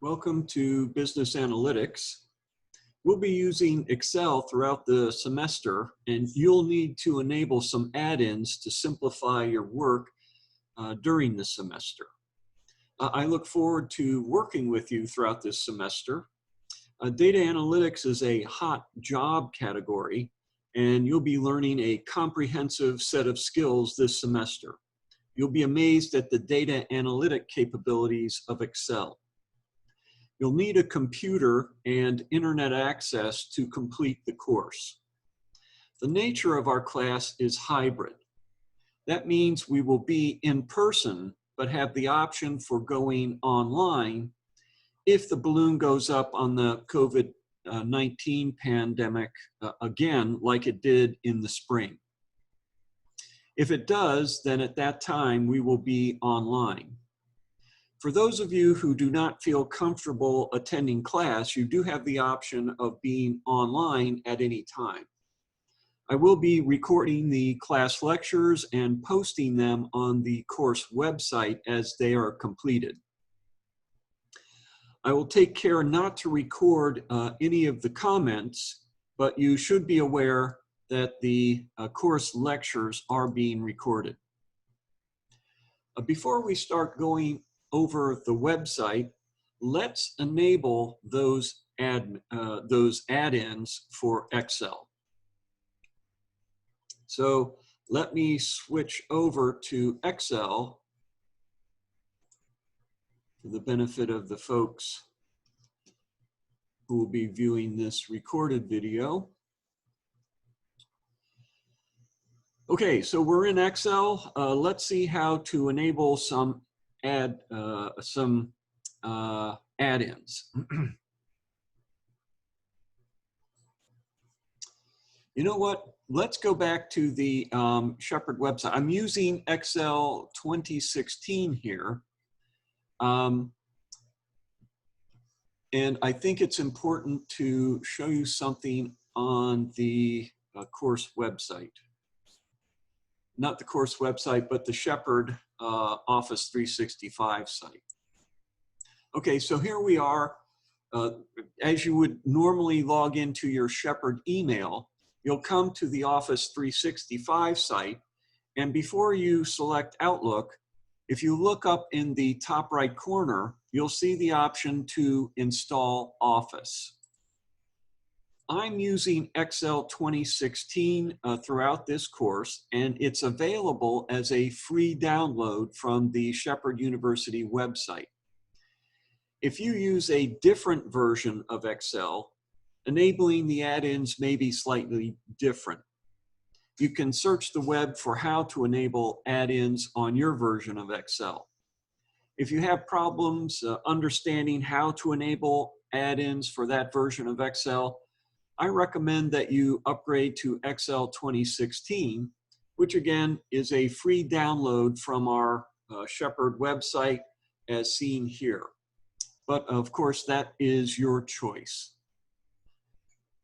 Welcome to Business Analytics. We'll be using Excel throughout the semester, and you'll need to enable some add-ins to simplify your work during the semester. I look forward to working with you throughout this semester. Data analytics is a hot job category, and you'll be learning a comprehensive set of skills this semester. You'll be amazed at the data analytic capabilities of Excel. You'll need a computer and internet access to complete the course. The nature of our class is hybrid. That means we will be in person, but have the option for going online if the balloon goes up on the COVID-19 pandemic again, like it did in the spring. If it does, then at that time we will be online. For those of you who do not feel comfortable attending class, you do have the option of being online at any time. I will be recording the class lectures and posting them on the course website as they are completed. I will take care not to record any of the comments, but you should be aware that the course lectures are being recorded. Before we start going over the website, let's enable those add-ins for Excel. So let me switch over to Excel for the benefit of the folks who will be viewing this recorded video. Okay, so we're in Excel. Let's see how to enable some add-ins. You know what? Let's go back to the Shepherd website. I'm using Excel 2016 here. And I think it's important to show you something on the course website. Not the course website, but the Shepherd Office 365 site. Okay, so here we are. As you would normally log into your Shepherd email, you'll come to the Office 365 site, and before you select Outlook, if you look up in the top right corner, you'll see the option to install Office. I'm using Excel 2016 throughout this course, and it's available as a free download from the Shepherd University website. If you use a different version of Excel, enabling the add-ins may be slightly different. You can search the web for how to enable add-ins on your version of Excel. If you have problems understanding how to enable add-ins for that version of Excel, I recommend that you upgrade to Excel 2016, which again is a free download from our Shepherd website as seen here. But of course, that is your choice.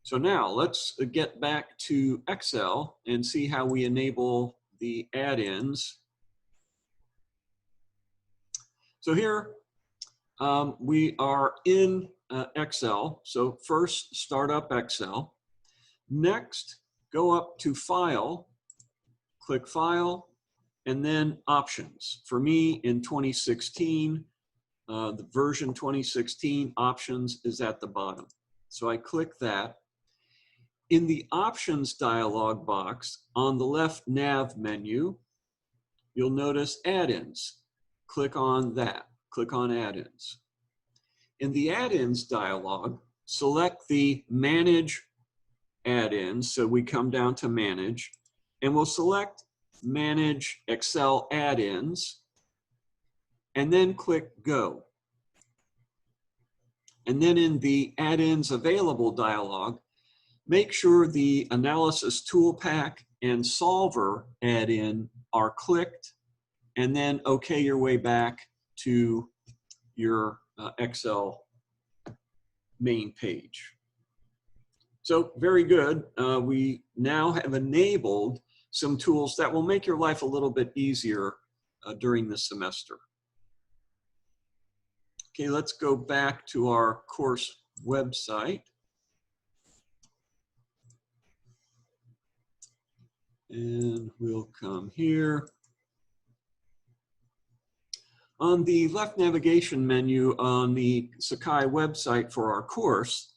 So now let's get back to Excel and see how we enable the add-ins. So here we are in Excel. So first, start up Excel. Next, go up to File, click File, and then Options. For me, in 2016, the version 2016 Options is at the bottom. So I click that. In the Options dialog box, on the left nav menu, you'll notice Add-ins. Click on that. Click on Add-ins. In the Add-ins dialog, select the Manage Add-ins, so we come down to Manage, and we'll select Manage Excel Add-ins, and then click Go. And then in the Add-ins Available dialog, make sure the Analysis Tool Pack and Solver add-in are clicked, and then OK your way back to your Excel main page. So very good. We now have enabled some tools that will make your life a little bit easier during the semester. Okay, let's go back to our course website. And we'll come here. On the left navigation menu on the Sakai website for our course,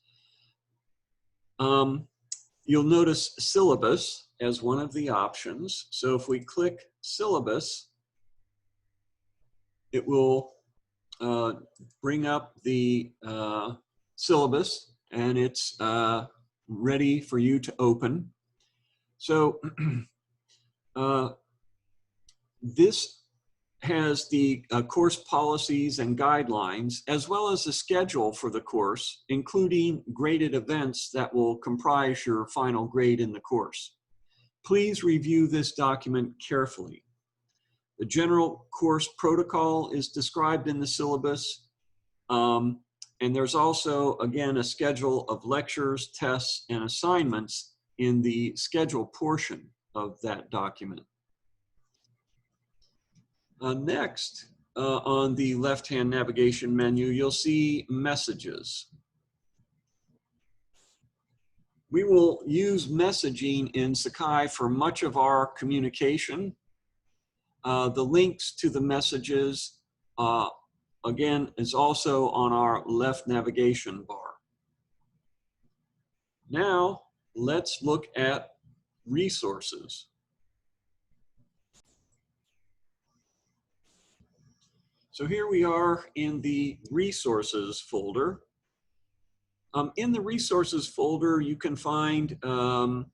you'll notice syllabus as one of the options. So if we click syllabus, it will bring up the syllabus, and it's ready for you to open. So this has the course policies and guidelines, as well as a schedule for the course, including graded events that will comprise your final grade in the course. Please review this document carefully. The general course protocol is described in the syllabus, and there's also, again, a schedule of lectures, tests, and assignments in the schedule portion of that document. Next, on the left-hand navigation menu, you'll see messages. We will use messaging in Sakai for much of our communication. The links to the messages, again, is also on our left navigation bar. Now, let's look at resources. So here we are in the resources folder. In the resources folder, you can find the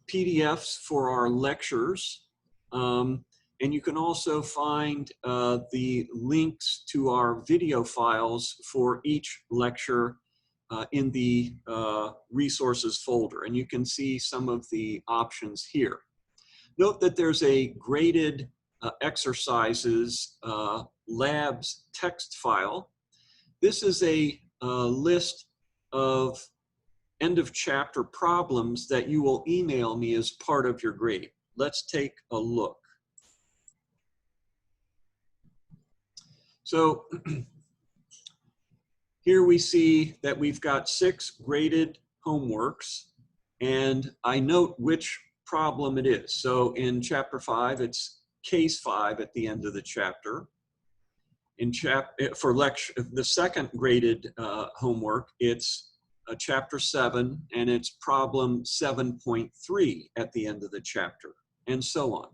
PDFs for our lectures, and you can also find the links to our video files for each lecture in the resources folder, and you can see some of the options here. Note that there's a graded exercises labs text file. This is a list of end of chapter problems that you will email me as part of your grade. Let's take a look. So here we see that we've got 6 graded homeworks, and I note which problem it is. So in chapter 5, it's case 5 at the end of the chapter. For lecture, the second graded homework, it's chapter 7, and it's problem 7.3 at the end of the chapter, and so on.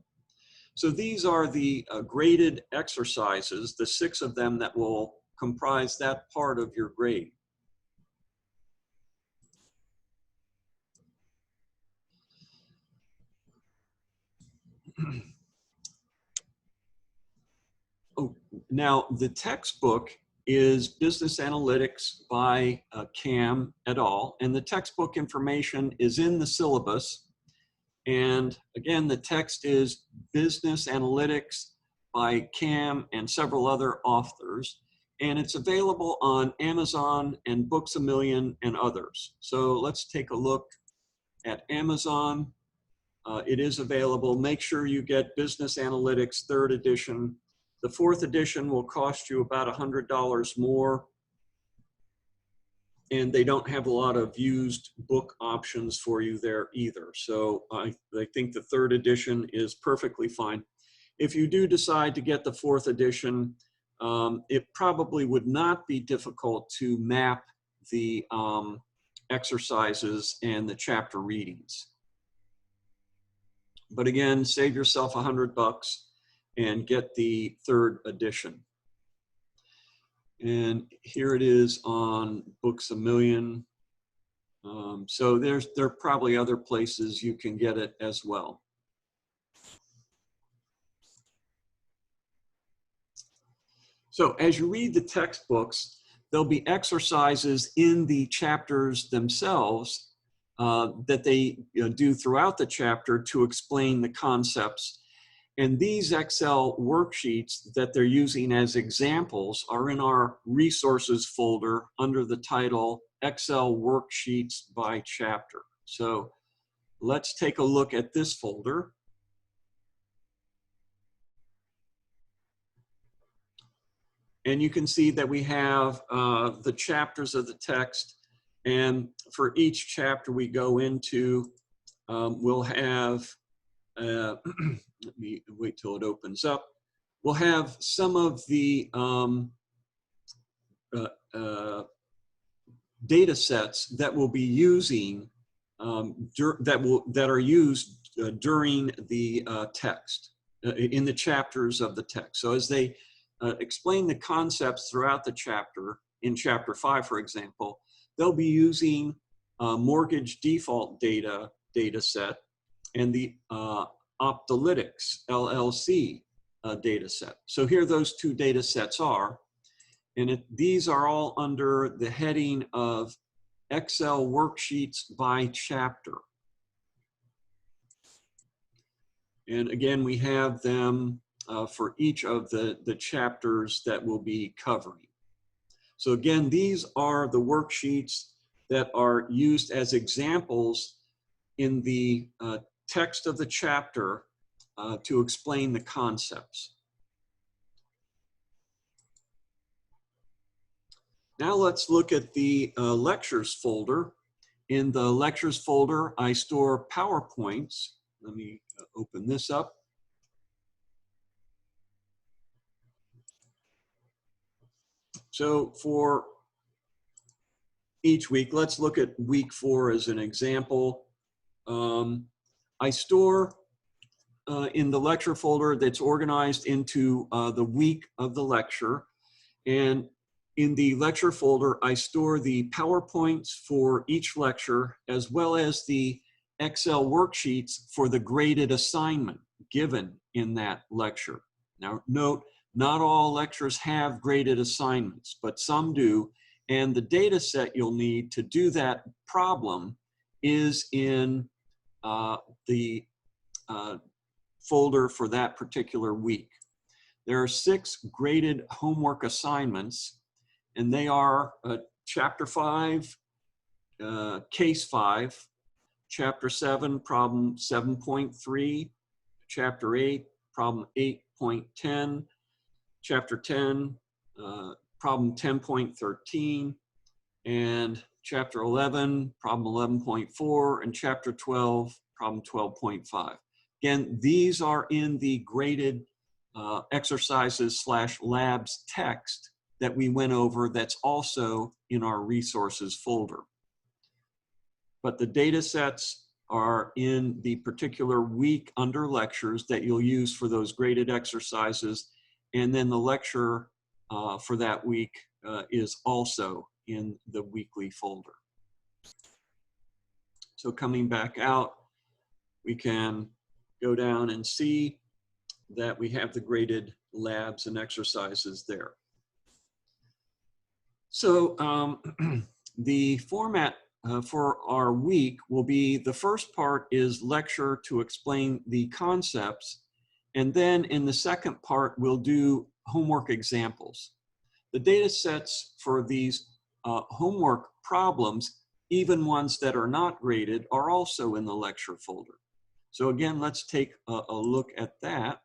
So these are the graded exercises, the 6 of them that will comprise that part of your grade. Oh, now the textbook is Business Analytics by Cam et al. And the textbook information is in the syllabus. And again, the text is Business Analytics by Cam and several other authors. And it's available on Amazon and Books A Million and others. So let's take a look at Amazon. It is available. Make sure you get Business Analytics 3rd edition. The 4th edition will cost you about $100 more. And they don't have a lot of used book options for you there either. So I think the 3rd edition is perfectly fine. If you do decide to get the 4th edition, it probably would not be difficult to map the exercises and the chapter readings. But again, save yourself $100 and get the 3rd edition. And here it is on Books A Million. So there are probably other places you can get it as well. So as you read the textbooks, there'll be exercises in the chapters themselves that they do throughout the chapter to explain the concepts. And these Excel worksheets that they're using as examples are in our resources folder under the title Excel Worksheets by Chapter. So let's take a look at this folder. And you can see that we have the chapters of the text. And for each chapter we go into, we'll have, let me wait till it opens up. We'll have some of the data sets that we'll be using, that are used during the text, in the chapters of the text. So as they explain the concepts throughout the chapter, in chapter 5, for example, they'll be using mortgage default data set and the Optolytics LLC data set. So here those two data sets are, and these are all under the heading of Excel worksheets by chapter. And again, we have them for each of the chapters that we'll be covering. So again, these are the worksheets that are used as examples in the text of the chapter to explain the concepts. Now let's look at the lectures folder. In the lectures folder, I store PowerPoints. Let me open this up. So for each week, let's look at week 4 as an example. I store in the lecture folder that's organized into the week of the lecture. And in the lecture folder, I store the PowerPoints for each lecture, as well as the Excel worksheets for the graded assignment given in that lecture. Now note, not all lectures have graded assignments, but some do. And the data set you'll need to do that problem is in the folder for that particular week. There are 6 graded homework assignments, and they are Chapter 5, Case 5, Chapter 7, Problem 7.3, Chapter 8, Problem 8.10, Chapter 10, Problem 10.13, and Chapter 11, Problem 11.4, and Chapter 12, Problem 12.5. Again, these are in the graded exercises / labs text that we went over that's also in our resources folder. But the data sets are in the particular week under lectures that you'll use for those graded exercises. And then the lecture for that week is also in the weekly folder. So coming back out, we can go down and see that we have the graded labs and exercises there. So the format for our week will be, the first part is lecture to explain the concepts, and then in the second part we'll do homework examples. The data sets for these homework problems, even ones that are not graded, are also in the lecture folder. So again, let's take a look at that.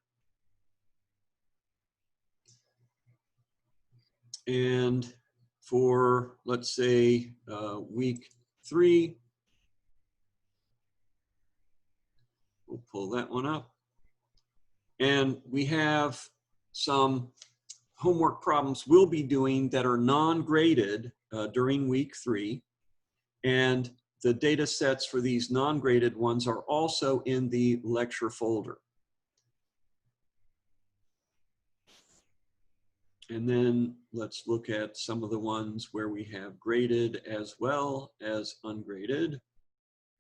And for, let's say, week 3, we'll pull that one up. And we have some homework problems we'll be doing that are non-graded during week 3. And the data sets for these non-graded ones are also in the lecture folder. And then let's look at some of the ones where we have graded as well as ungraded.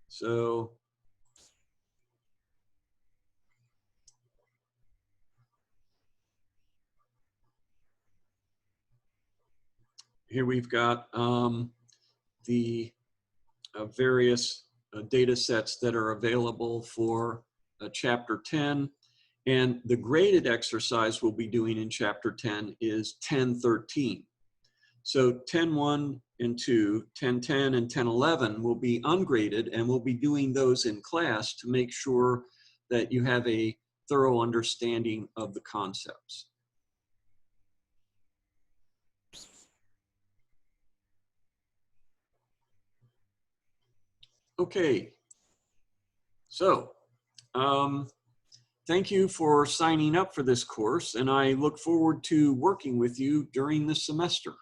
So here we've got the various data sets that are available for Chapter 10. And the graded exercise we'll be doing in Chapter 10 is 10.13. So 10.1 and 2, 10.10 and 10.11 will be ungraded, and we'll be doing those in class to make sure that you have a thorough understanding of the concepts. Okay, so thank you for signing up for this course, and I look forward to working with you during this semester.